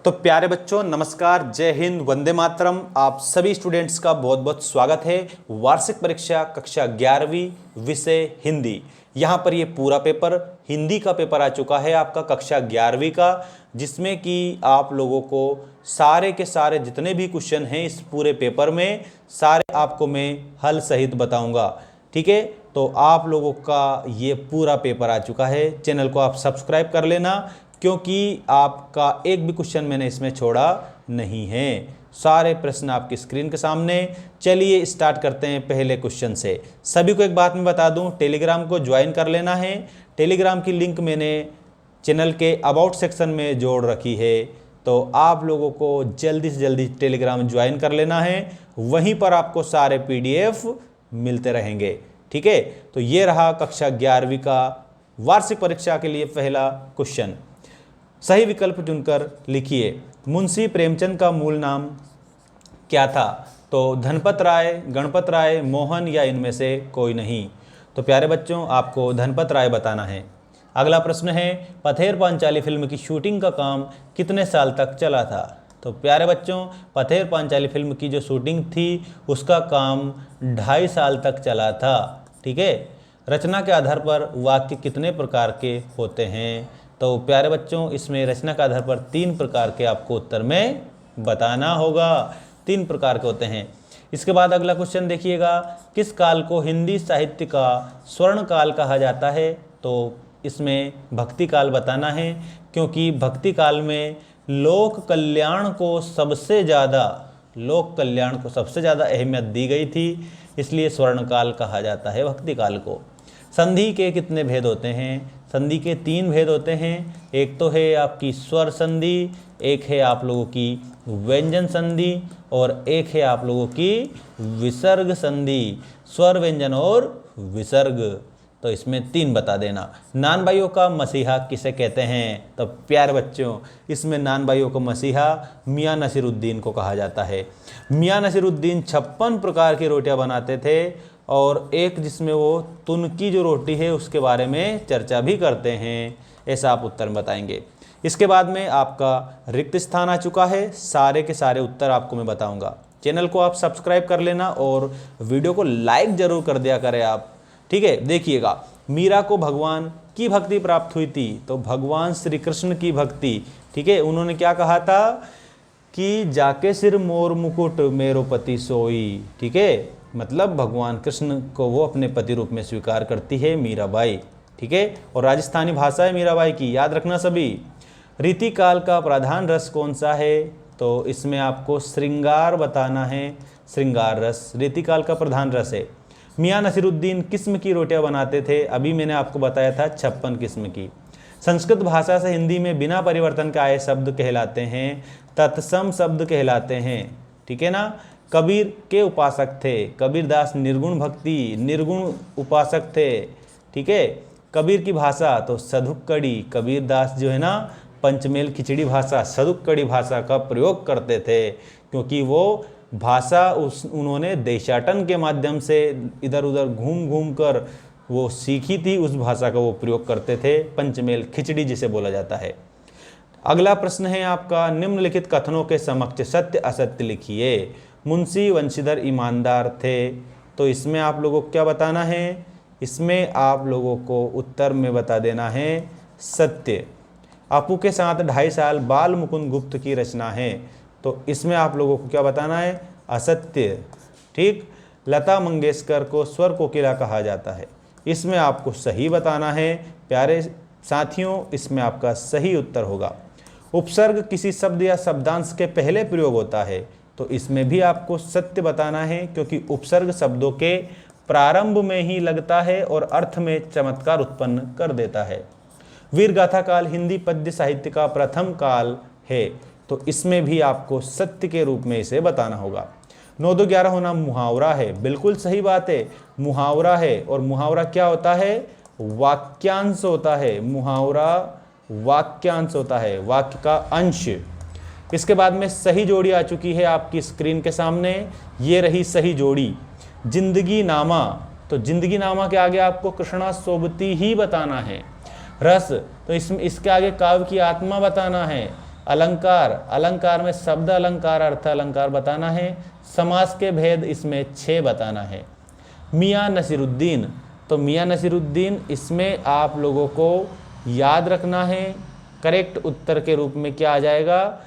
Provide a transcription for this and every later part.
तो प्यारे बच्चों नमस्कार, जय हिंद, वंदे मातरम। आप सभी स्टूडेंट्स का बहुत बहुत स्वागत है। वार्षिक परीक्षा कक्षा 11वीं विषय हिंदी। यहाँ पर ये पूरा पेपर हिंदी का पेपर आ चुका है आपका कक्षा 11वीं का, जिसमें कि आप लोगों को सारे के सारे जितने भी क्वेश्चन हैं इस पूरे पेपर में सारे आपको मैं हल सहित बताऊंगा। ठीक है, तो आप लोगों का ये पूरा पेपर आ चुका है। चैनल को आप सब्सक्राइब कर लेना, क्योंकि आपका एक भी क्वेश्चन मैंने इसमें छोड़ा नहीं है। सारे प्रश्न आपकी स्क्रीन के सामने। चलिए स्टार्ट करते हैं पहले क्वेश्चन से। सभी को एक बात मैं बता दूं, टेलीग्राम को ज्वाइन कर लेना है। टेलीग्राम की लिंक मैंने चैनल के अबाउट सेक्शन में जोड़ रखी है, तो आप लोगों को जल्दी से जल्दी टेलीग्राम ज्वाइन कर लेना है। वहीं पर आपको सारे PDF मिलते रहेंगे। ठीक है, तो ये रहा कक्षा 11वीं का वार्षिक परीक्षा के लिए पहला क्वेश्चन। सही विकल्प चुनकर लिखिए, मुंशी प्रेमचंद का मूल नाम क्या था? तो धनपत राय, गणपत राय, मोहन या इनमें से कोई नहीं। तो प्यारे बच्चों आपको धनपत राय बताना है। अगला प्रश्न है, पथेर पांचाली फिल्म की शूटिंग का काम कितने साल तक चला था? तो प्यारे बच्चों पथेर पांचाली फिल्म की जो शूटिंग थी उसका काम 2.5 साल तक चला था। ठीक है, रचना के आधार पर वाक्य कितने प्रकार के होते हैं? तो प्यारे बच्चों इसमें रचना के आधार पर 3 प्रकार के आपको उत्तर में बताना होगा। 3 प्रकार के होते हैं। इसके बाद अगला क्वेश्चन देखिएगा, किस काल को हिंदी साहित्य का स्वर्ण काल कहा जाता है? तो इसमें भक्ति काल बताना है, क्योंकि भक्ति काल में लोक कल्याण को सबसे ज़्यादा अहमियत दी गई थी, इसलिए स्वर्ण काल कहा जाता है भक्ति काल को। संधि के कितने भेद होते हैं? संधि के 3 भेद होते हैं। एक तो है आपकी स्वर संधि, एक है आप लोगों की व्यंजन संधि, और एक है आप लोगों की विसर्ग संधि। स्वर, व्यंजन और विसर्ग। तो इसमें 3 बता देना। नान भाइयों का मसीहा किसे कहते हैं? तो प्यारे बच्चों इसमें नान भाइयों का मसीहा मियाँ नसीरुद्दीन को कहा जाता है। मियाँ नसीरुद्दीन 56 प्रकार की रोटियां बनाते थे, और एक जिसमें वो तुनकी जो रोटी है उसके बारे में चर्चा भी करते हैं। ऐसा आप उत्तर में बताएंगे। इसके बाद में आपका रिक्त स्थान आ चुका है। सारे के सारे उत्तर आपको मैं बताऊंगा। चैनल को आप सब्सक्राइब कर लेना और वीडियो को लाइक जरूर कर दिया करें आप। ठीक है, देखिएगा, मीरा को भगवान की भक्ति प्राप्त हुई थी। तो भगवान श्री कृष्ण की भक्ति। ठीक है, उन्होंने क्या कहा था कि जाके सिर मोर मुकुट मेरो पति सोई। ठीक है, मतलब भगवान कृष्ण को वो अपने पति रूप में स्वीकार करती है मीराबाई। ठीक है, और राजस्थानी भाषा है मीराबाई की, याद रखना सभी। रीतिकाल का प्रधान रस कौन सा है? तो इसमें आपको श्रृंगार बताना है। श्रृंगार रस रीतिकाल का प्रधान रस है। मियाँ नसीरुद्दीन किस्म की रोटियां बनाते थे? अभी मैंने आपको बताया था 56 किस्म की। संस्कृत भाषा से हिंदी में बिना परिवर्तन के आए शब्द कहलाते हैं तत्सम शब्द कहलाते हैं। ठीक है ना। कबीर के उपासक थे। कबीरदास निर्गुण भक्ति निर्गुण उपासक थे। ठीक है, कबीर की भाषा तो सधुक्कड़ी। कबीरदास जो है ना पंचमेल खिचड़ी भाषा, सधुक्कड़ी भाषा का प्रयोग करते थे, क्योंकि वो भाषा उन्होंने देशाटन के माध्यम से इधर उधर घूम घूम कर वो सीखी थी। उस भाषा का वो प्रयोग करते थे, पंचमेल खिचड़ी जिसे बोला जाता है। अगला प्रश्न है आपका, निम्नलिखित कथनों के समक्ष सत्य असत्य लिखिए। मुंशी वंशीधर ईमानदार थे। तो इसमें आप लोगों को क्या बताना है? इसमें आप लोगों को उत्तर में बता देना है सत्य। अपू के साथ 2.5 साल बाल मुकुंद गुप्त की रचना है। तो इसमें आप लोगों को क्या बताना है? असत्य। ठीक, लता मंगेशकर को स्वर कोकिला कहा जाता है। इसमें आपको सही बताना है प्यारे साथियों, इसमें आपका सही उत्तर होगा। उपसर्ग किसी शब्द या शब्दांश के पहले प्रयोग होता है। तो इसमें भी आपको सत्य बताना है, क्योंकि उपसर्ग शब्दों के प्रारंभ में ही लगता है और अर्थ में चमत्कार उत्पन्न कर देता है। वीर गाथा काल हिंदी पद्य साहित्य का प्रथम काल है। तो इसमें भी आपको सत्य के रूप में इसे बताना होगा। 9-2-11 होना मुहावरा है। बिल्कुल सही बात है, मुहावरा है। और मुहावरा क्या होता है? वाक्यांश होता है। मुहावरा वाक्यांश होता है, वाक्य का अंश। इसके बाद में सही जोड़ी आ चुकी है आपकी स्क्रीन के सामने। ये रही सही जोड़ी, जिंदगी नामा। तो जिंदगी नामा के आगे आपको कृष्णा सोबती ही बताना है। रस, तो इसके आगे काव्य की आत्मा बताना है। अलंकार, अलंकार में शब्द अलंकार, अर्थ अलंकार बताना है। समास के भेद इसमें 6 बताना है। मियाँ नसीरुद्दीन, तो मियाँ नसीरुद्दीन इसमें आप लोगों को याद रखना है, करेक्ट उत्तर के रूप में क्या आ जाएगा,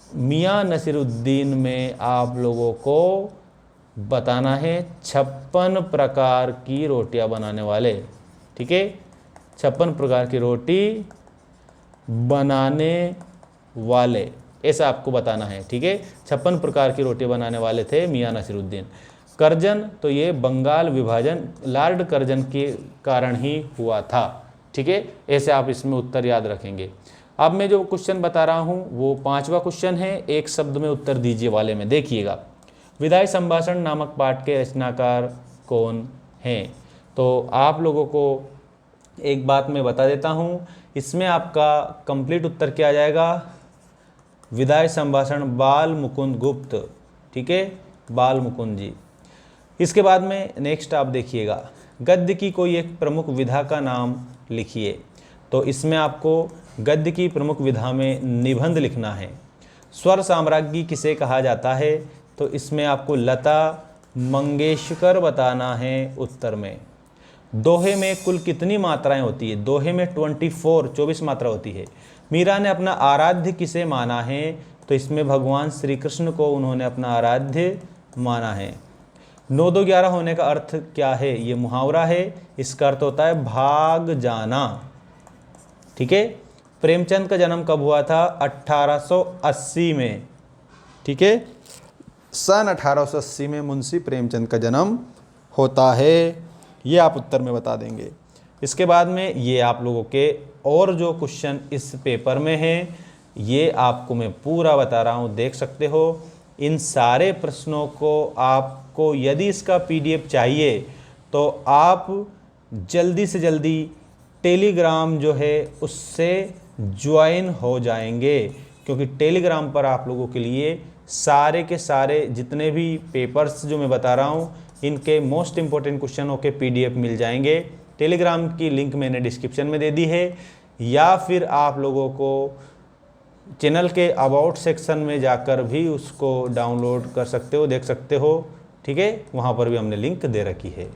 मियाँ नसीरुद्दीन में आप लोगों को बताना है 56 प्रकार की रोटियां बनाने वाले। ठीक है, 56 प्रकार की रोटी बनाने वाले, ऐसा आपको बताना है। ठीक है, 56 प्रकार की रोटी बनाने वाले थे मियाँ नसीरुद्दीन। कर्जन, तो ये बंगाल विभाजन लॉर्ड कर्जन के कारण ही हुआ था। ठीक है, ऐसे आप इसमें उत्तर याद रखेंगे। अब मैं जो क्वेश्चन बता रहा हूँ वो 5वां क्वेश्चन है, एक शब्द में उत्तर दीजिए वाले में। देखिएगा, विदाई संभाषण नामक पाठ के रचनाकार कौन हैं? तो आप लोगों को एक बात मैं बता देता हूँ, इसमें आपका कंप्लीट उत्तर क्या आ जाएगा, विदाई संभाषण बाल मुकुंद गुप्त। ठीक है, बाल मुकुंद जी। इसके बाद में नेक्स्ट आप देखिएगा, गद्य की कोई एक प्रमुख विधा का नाम लिखिए। तो इसमें आपको गद्य की प्रमुख विधा में निबंध लिखना है। स्वर साम्राज्ञी किसे कहा जाता है? तो इसमें आपको लता मंगेशकर बताना है उत्तर में। दोहे में कुल कितनी मात्राएं होती है? दोहे में 24 मात्रा होती है। मीरा ने अपना आराध्य किसे माना है? तो इसमें भगवान श्री कृष्ण को उन्होंने अपना आराध्य माना है। 9 2 11 होने का अर्थ क्या है? ये मुहावरा है, इसका अर्थ होता है भाग जाना। ठीक है, प्रेमचंद का जन्म कब हुआ था? 1880 में। ठीक है, सन 1880 में मुंशी प्रेमचंद का जन्म होता है। ये आप उत्तर में बता देंगे। इसके बाद में ये आप लोगों के और जो क्वेश्चन इस पेपर में हैं ये आपको मैं पूरा बता रहा हूँ, देख सकते हो। इन सारे प्रश्नों को आपको यदि इसका PDF चाहिए तो आप जल्दी से जल्दी टेलीग्राम जो है उससे ज्वाइन हो जाएंगे, क्योंकि टेलीग्राम पर आप लोगों के लिए सारे के सारे जितने भी पेपर्स जो मैं बता रहा हूँ इनके मोस्ट इम्पोर्टेंट क्वेश्चनों के PDF मिल जाएंगे। टेलीग्राम की लिंक मैंने डिस्क्रिप्शन में दे दी है, या फिर आप लोगों को चैनल के अबाउट सेक्शन में जाकर भी उसको डाउनलोड कर सकते हो, देख सकते हो। ठीक है, वहाँ पर भी हमने लिंक दे रखी है।